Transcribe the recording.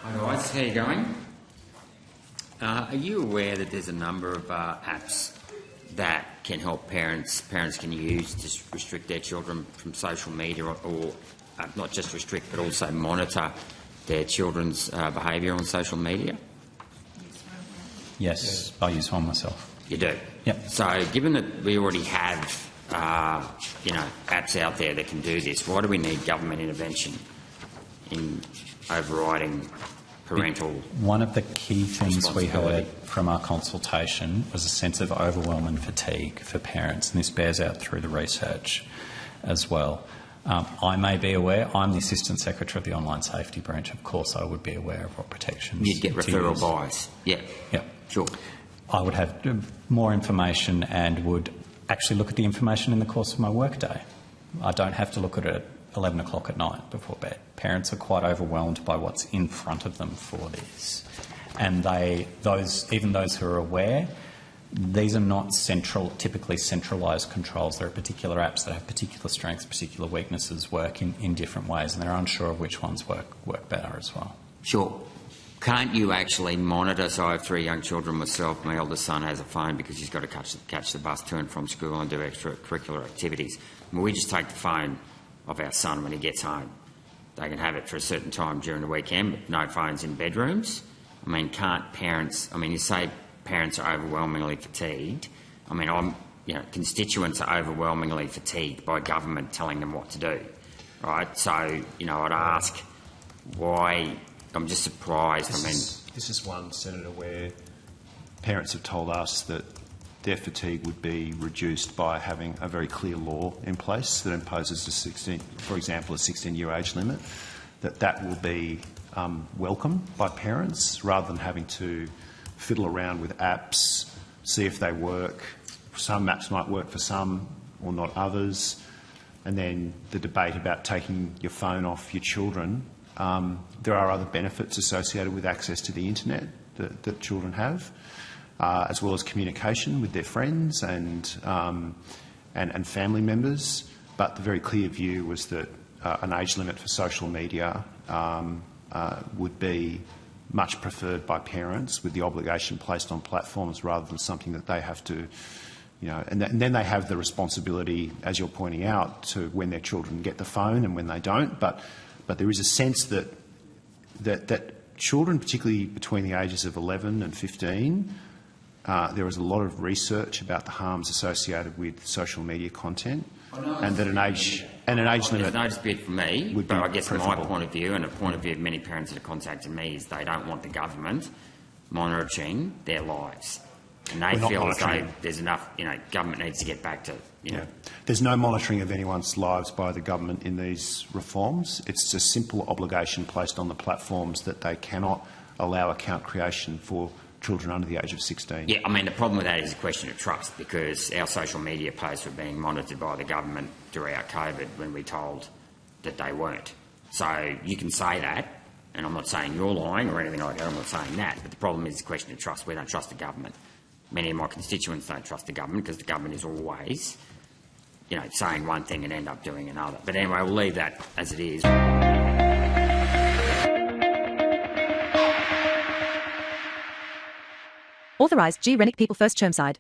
Hi guys, how are you going? Are you aware that there's a number of apps that can help parents can use to restrict their children from social media or not just restrict but also monitor their children's behaviour on social media? Yes, I use one myself. You do? Yep. So given that we already have apps out there that can do this, why do we need government intervention in overriding parental? One of the key things we heard from our consultation was a sense of overwhelm and fatigue for parents, and this bears out through the research as well. I may be aware, I'm the Assistant Secretary of the Online Safety Branch, of course I would be aware of what protections. You'd get referral bias, yeah. Yep. Sure. I would have more information and would actually look at the information in the course of my workday. I don't have to look at it at 11 o'clock at night before bed. Parents are quite overwhelmed by what's in front of them for this. And even those who are aware, these are not typically centralised controls. There are particular apps that have particular strengths, particular weaknesses, work in different ways, and they're unsure of which ones work better as well. Sure. Can't you actually monitor? So I have 3 young children myself. My eldest son has a phone because he's got to catch the bus to and from school and do extracurricular activities. I mean, we just take the phone of our son when he gets home. They can have it for a certain time during the weekend, but no phones in bedrooms. I mean, can't parents... I mean, you say parents are overwhelmingly fatigued. I mean, constituents are overwhelmingly fatigued by government telling them what to do, right? So, I'd ask why... I'm just surprised. This is one, Senator, where parents have told us that their fatigue would be reduced by having a very clear law in place that imposes for example, a 16-year age limit, that will be welcome by parents rather than having to fiddle around with apps, see if they work. Some apps might work for some or not others. And then the debate about taking your phone off your children. There are other benefits associated with access to the internet that children have, as well as communication with their friends and family members. But the very clear view was that an age limit for social media would be much preferred by parents, with the obligation placed on platforms rather than something that they have to, and then they have the responsibility, as you're pointing out, to when their children get the phone and when they don't. But there is a sense that children, particularly between the ages of 11 and 15, there is a lot of research about the harms associated with social media content, and that an age limit. There's no dispute for me, but I guess my point of view and the point of view of many parents that have contacted me is they don't want the government monitoring their lives. And they feel as though there's enough, government needs to get back to, There's no monitoring of anyone's lives by the government in these reforms. It's a simple obligation placed on the platforms that they cannot allow account creation for children under the age of 16. Yeah, I mean, the problem with that is a question of trust, because our social media posts were being monitored by the government throughout COVID when we told that they weren't. So you can say that, and I'm not saying you're lying or anything like that, I'm not saying that, but the problem is a question of trust. We don't trust the government. Many of my constituents don't trust the government because the government is always, saying one thing and end up doing another. But anyway, we'll leave that as it is. Authorised G. Rennick People First Chermside.